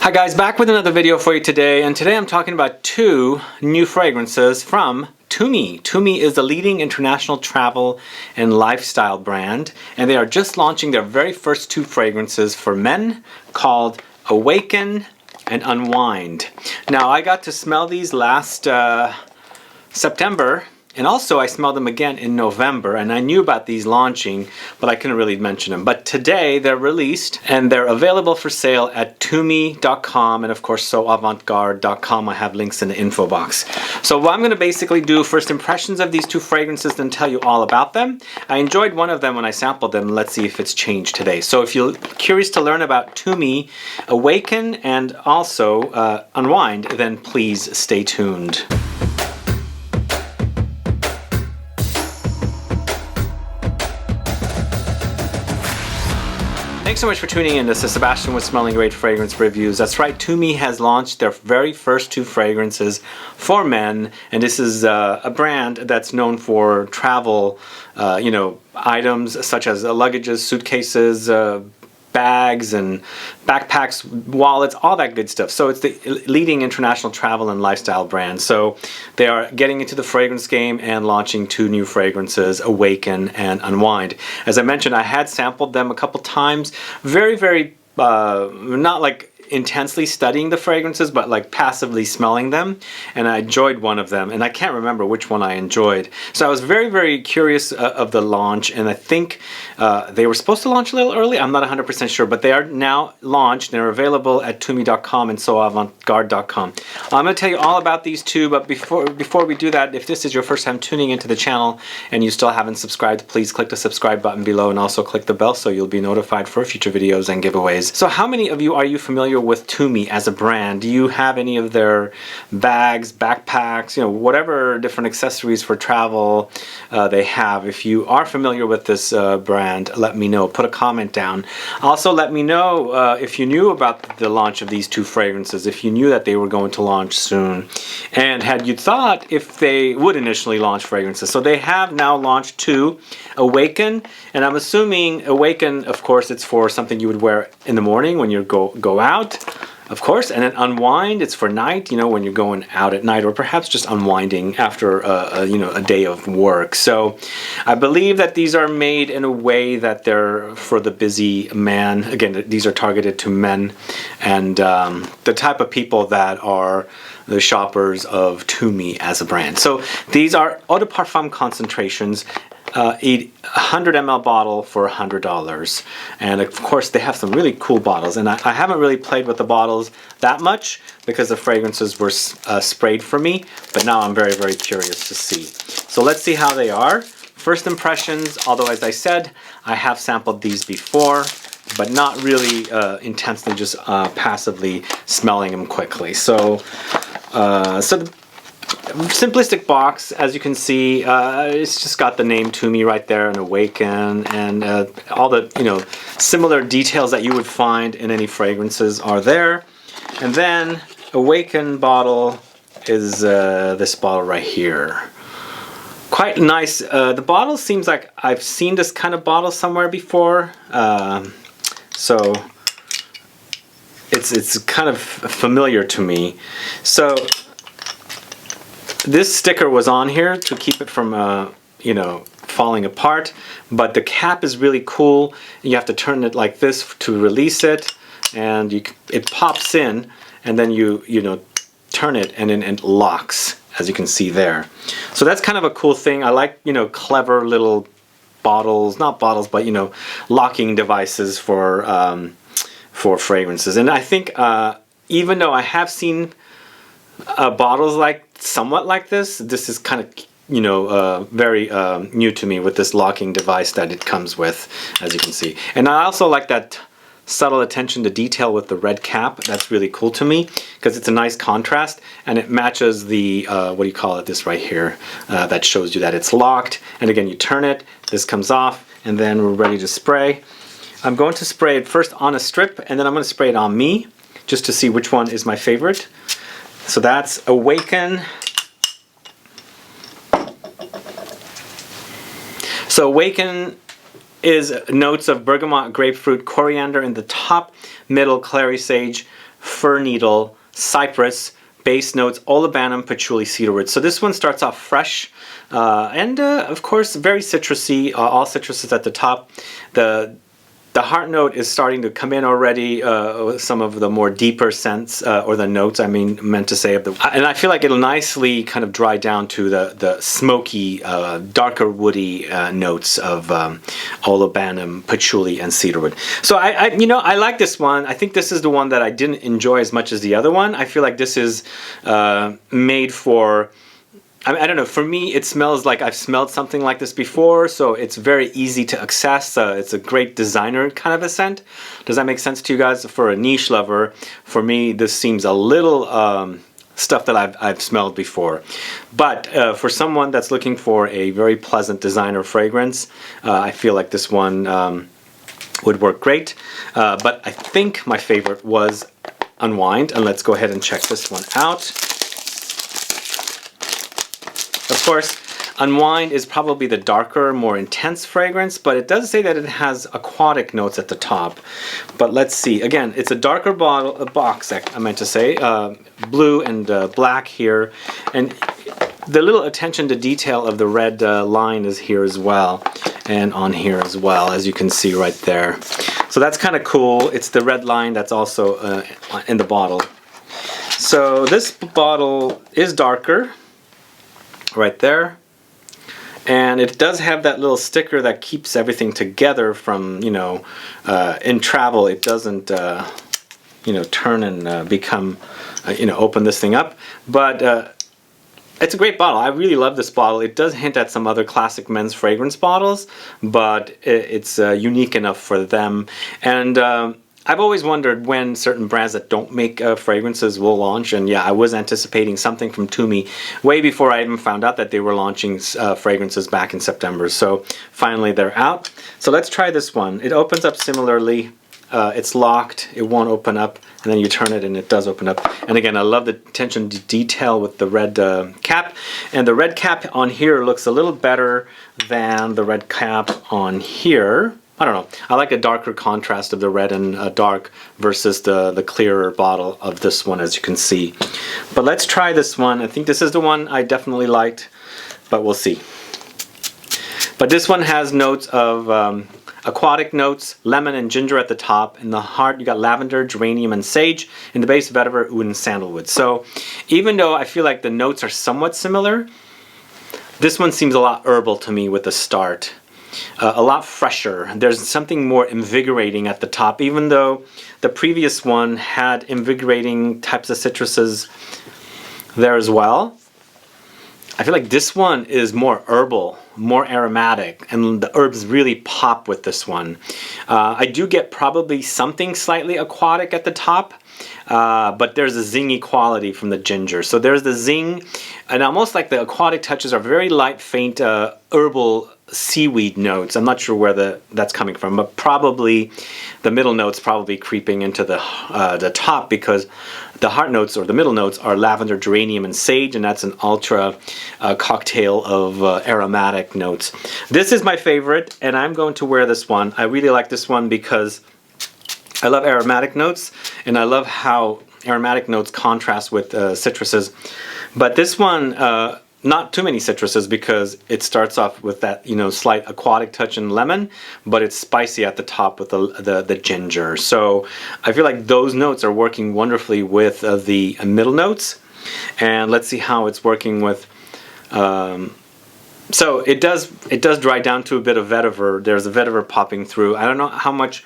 Hi guys, back with another video for you today, and today I'm talking about two new fragrances from Tumi. Tumi is the leading international travel and lifestyle brand, and they are just launching their very first two fragrances for men called Awaken and Unwind. Now I got to smell these last September, and also I smelled them again in November, and I knew about these launching, but I couldn't really mention them. But today they're released and they're available for sale at Tumi.com and of course soavantgarde.com. I have links in the info box. So what I'm going to basically do, first impressions of these two fragrances, then tell you all about them. I enjoyed one of them when I sampled them. Let's see if it's changed today. So if you're curious to learn about Tumi Awaken and also Unwind, then please stay tuned. Thanks so much for tuning in. This is Sebastian with Smelling Great Fragrance Reviews. That's right, Tumi has launched their very first two fragrances for men, and this is a brand that's known for travel, items such as luggages, suitcases, bags and backpacks, wallets, all that good stuff. So it's the leading international travel and lifestyle brand. So they are getting into the fragrance game and launching two new fragrances, Awaken and Unwind. As I mentioned, I had sampled them a couple times. Very, not like intensely studying the fragrances, but like passively smelling them, and I enjoyed one of them, and I can't remember which one I enjoyed. So I was very curious of the launch, and I think they were supposed to launch a little early. I'm not 100% sure, but they are now launched. They're available at Tumi.com and soavantgarde.com. I'm going to tell you all about these two, but before we do that, if this is your first time tuning into the channel and you still haven't subscribed, please click the subscribe button below and also click the bell so you'll be notified for future videos and giveaways. So how many of you are you familiar with Tumi as a brand? Do you have any of their bags, backpacks, whatever different accessories for travel they have? If you are familiar with this brand, let me know. Put a comment down. Also let me know if you knew about the launch of these two fragrances, if you knew that they were going to launch soon, and had you thought if they would initially launch fragrances. So they have now launched two, Awaken, and I'm assuming Awaken, of course, it's for something you would wear in the morning when you go out, of course, and then Unwind, it's for night, when you're going out at night, or perhaps just unwinding after a day of work. So I believe that these are made in a way that they're for the busy man. Again, these are targeted to men and the type of people that are the shoppers of Tumi as a brand. So these are Eau De Parfum concentrations, a 100 ml bottle for $100, and of course they have some really cool bottles, and I haven't really played with the bottles that much because the fragrances were sprayed for me, but now I'm very curious to see. So let's see how they are. First impressions, although as I said, I have sampled these before, but not really intensely, just passively smelling them quickly. So the simplistic box, as you can see, it's just got the name Tumi right there and Awaken, and all the similar details that you would find in any fragrances are there. And then Awaken bottle is this bottle right here. Quite nice. The bottle seems like I've seen this kind of bottle somewhere before, so it's kind of familiar to me. So this sticker was on here to keep it from, falling apart, but the cap is really cool. You have to turn it like this to release it, and it pops in, and then you turn it, and then it locks, as you can see there. So that's kind of a cool thing. I like, clever little bottles, not bottles, but, locking devices for fragrances. And I think even though I have seen bottles somewhat like this is kind of very new to me with this locking device that it comes with, as you can see. And I also like that subtle attention to detail with the red cap. That's really cool to me because it's a nice contrast, and it matches the this right here that shows you that it's locked. And again, you turn it, this comes off, and then we're ready to spray. I'm going to spray it first on a strip, and then I'm going to spray it on me just to see which one is my favorite. So that's Awaken. So Awaken is notes of bergamot, grapefruit, coriander in the top, middle, clary sage, fir needle, cypress, base notes, olibanum, patchouli, cedarwood. So this one starts off fresh and of course very citrusy, all citruses at the top. The heart note is starting to come in already, some of the more deeper scents, or the notes, I meant to say. And I feel like it'll nicely kind of dry down to the smoky, darker woody notes of olibanum, patchouli, and cedarwood. So I like this one. I think this is the one that I didn't enjoy as much as the other one. I feel like this is made for... I don't know, for me it smells like I've smelled something like this before, so it's very easy to access. It's a great designer kind of a scent. Does that make sense to you guys? For a niche lover, for me this seems a little stuff that I've smelled before. But for someone that's looking for a very pleasant designer fragrance, I feel like this one would work great. But I think my favorite was Unwind, and let's go ahead and check this one out. Of course, Unwind is probably the darker, more intense fragrance, but it does say that it has aquatic notes at the top. But let's see. Again, it's a darker box, I meant to say. Blue and black here. And the little attention to detail of the red line is here as well. And on here as well, as you can see right there. So that's kind of cool. It's the red line that's also in the bottle. So this bottle is darker. Right there, and it does have that little sticker that keeps everything together from, you know, in travel it doesn't you know, turn and become you know, open this thing up. But it's a great bottle. I really love this bottle. It does hint at some other classic men's fragrance bottles, but it's unique enough for them. And I've always wondered when certain brands that don't make fragrances will launch, and yeah, I was anticipating something from Tumi way before I even found out that they were launching fragrances back in September. So finally they're out. So let's try this one. It opens up similarly. It's locked, it won't open up, and then you turn it and it does open up. And again, I love the attention to detail with the red cap. And the red cap on here looks a little better than the red cap on here. I don't know. I like a darker contrast of the red and dark versus the clearer bottle of this one, as you can see. But let's try this one. I think this is the one I definitely liked, but we'll see. But this one has notes of aquatic notes, lemon and ginger at the top. In the heart, you got lavender, geranium, and sage. In the base, vetiver, oud, and sandalwood. So even though I feel like the notes are somewhat similar, this one seems a lot herbal to me with the start. A lot fresher. There's something more invigorating at the top, even though the previous one had invigorating types of citruses there as well. I feel like this one is more herbal, more aromatic, and the herbs really pop with this one. I do get probably something slightly aquatic at the top, but there's a zingy quality from the ginger. So there's the zing, and almost like the aquatic touches are very light, faint, herbal seaweed notes. I'm not sure where that's coming from, but probably the middle notes probably creeping into the top, because the heart notes or the middle notes are lavender, geranium, and sage, and that's an ultra cocktail of aromatic notes. This is my favorite, and I'm going to wear this one. I really like this one because I love aromatic notes, and I love how aromatic notes contrast with citruses. But this one, not too many citruses, because it starts off with that, you know, slight aquatic touch in lemon, but it's spicy at the top with the ginger. So I feel like those notes are working wonderfully with the middle notes. And let's see how it's working with. So it does dry down to a bit of vetiver. There's a vetiver popping through. I don't know how much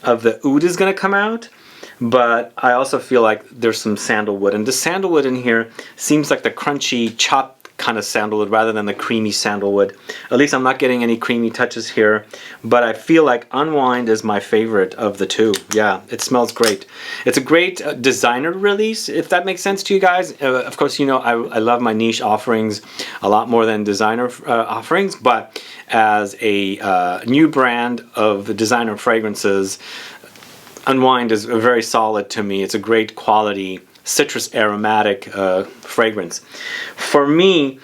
of the oud is going to come out, but I also feel like there's some sandalwood, and the sandalwood in here seems like the crunchy chopped kind of sandalwood rather than the creamy sandalwood. At least I'm not getting any creamy touches here, but I feel like Unwind is my favorite of the two. Yeah, it smells great. It's a great designer release, if that makes sense to you guys. Of course, you know, I love my niche offerings a lot more than designer offerings, but as a new brand of designer fragrances, Unwind is very solid to me. It's a great quality citrus aromatic fragrance. For me,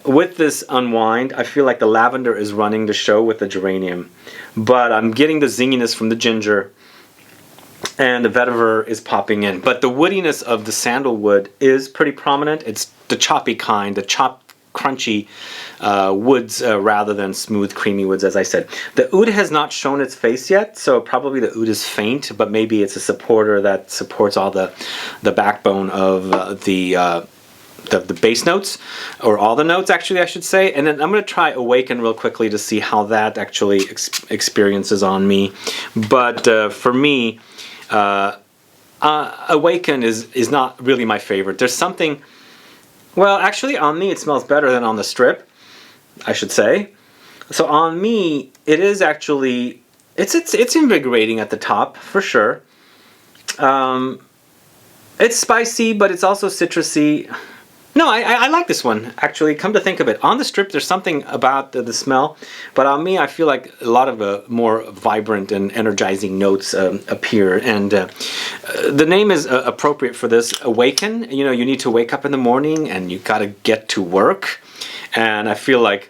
with this Unwind, I feel like the lavender is running the show with the geranium, but I'm getting the zinginess from the ginger, and the vetiver is popping in. But the woodiness of the sandalwood is pretty prominent. It's the choppy kind, the chopped, crunchy woods rather than smooth, creamy woods, as I said. The oud has not shown its face yet, so probably the oud is faint, but maybe it's a supporter that supports all the backbone of the base notes, or all the notes actually I should say. And then I'm going to try Awaken real quickly to see how that actually experiences on me. But for me, Awaken is not really my favorite. There's something, well, actually on me it smells better than on the strip, I should say. So on me it is actually, it's invigorating at the top for sure. It's spicy, but it's also citrusy. No, I like this one, actually, come to think of it. On the strip, there's something about the smell, but on me, I feel like a lot of more vibrant and energizing notes appear. And the name is appropriate for this, Awaken. You know, you need to wake up in the morning and you gotta get to work. And I feel like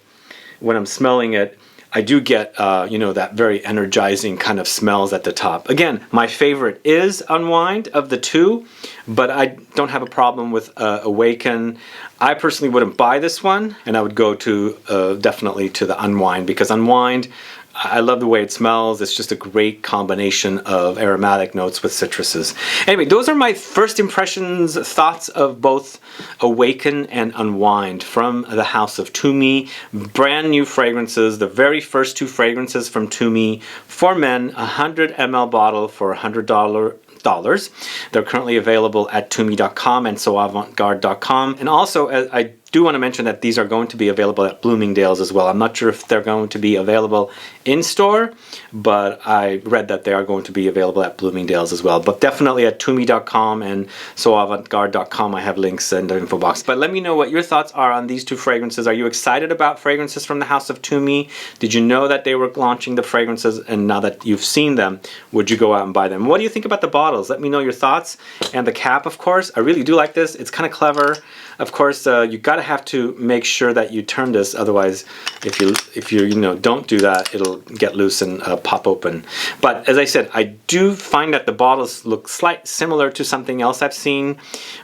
when I'm smelling it, I do get, you know, that very energizing kind of smells at the top. Again, my favorite is Unwind of the two, but I don't have a problem with Awaken. I personally wouldn't buy this one, and I would go to definitely to the Unwind, because Unwind, I love the way it smells. It's just a great combination of aromatic notes with citruses. Anyway, those are my first impressions, thoughts of both Awaken and Unwind from the house of Tumi. Brand new fragrances, the very first two fragrances from Tumi for men, 100 ml bottle for $100. They're currently available at Tumi.com and soavantgarde.com. And also, I do want to mention that these are going to be available at Bloomingdale's as well. I'm not sure if they're going to be available in store, but I read that they are going to be available at Bloomingdale's as well. But definitely at Tumi.com and soavantgarde.com, I have links in the info box. But let me know what your thoughts are on these two fragrances. Are you excited about fragrances from the house of Tumi? Did you know that they were launching the fragrances, and now that you've seen them, would you go out and buy them? What do you think about the bottles? Let me know your thoughts. And the cap, of course, I really do like this. It's kind of clever. Of course, you gotta have to make sure that you turn this, otherwise if you don't do that, it'll get loose and pop open. But as I said, I do find that the bottles look similar to something else I've seen,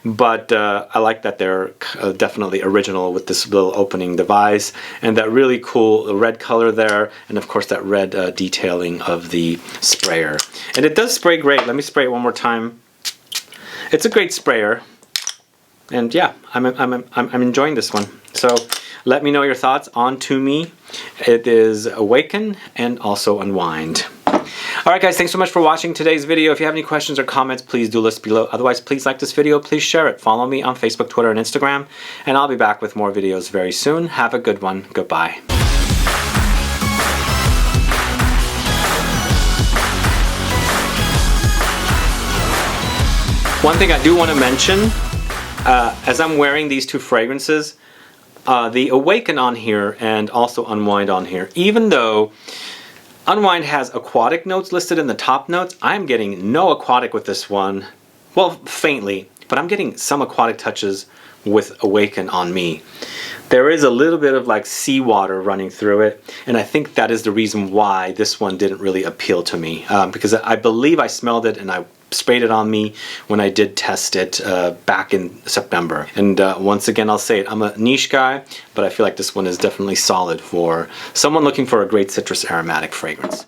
but I like that they're definitely original with this little opening device and that really cool red color there, and of course that red detailing of the sprayer. And it does spray great. Let me spray it one more time. It's a great sprayer. And yeah, I'm enjoying this one. So let me know your thoughts on Tumi. It is Awaken and also Unwind. Alright guys, thanks so much for watching today's video. If you have any questions or comments, please do list below. Otherwise, please like this video, please share it. Follow me on Facebook, Twitter, and Instagram. And I'll be back with more videos very soon. Have a good one. Goodbye. One thing I do want to mention, as I'm wearing these two fragrances, the Awaken on here and also Unwind on here, even though Unwind has aquatic notes listed in the top notes, I'm getting no aquatic with this one. Well, faintly, but I'm getting some aquatic touches with Awaken on me. There is a little bit of like seawater running through it, and I think that is the reason why this one didn't really appeal to me, because I believe I smelled it and I sprayed it on me when I did test it back in September. And once again, I'll say it, I'm a niche guy, but I feel like this one is definitely solid for someone looking for a great citrus aromatic fragrance.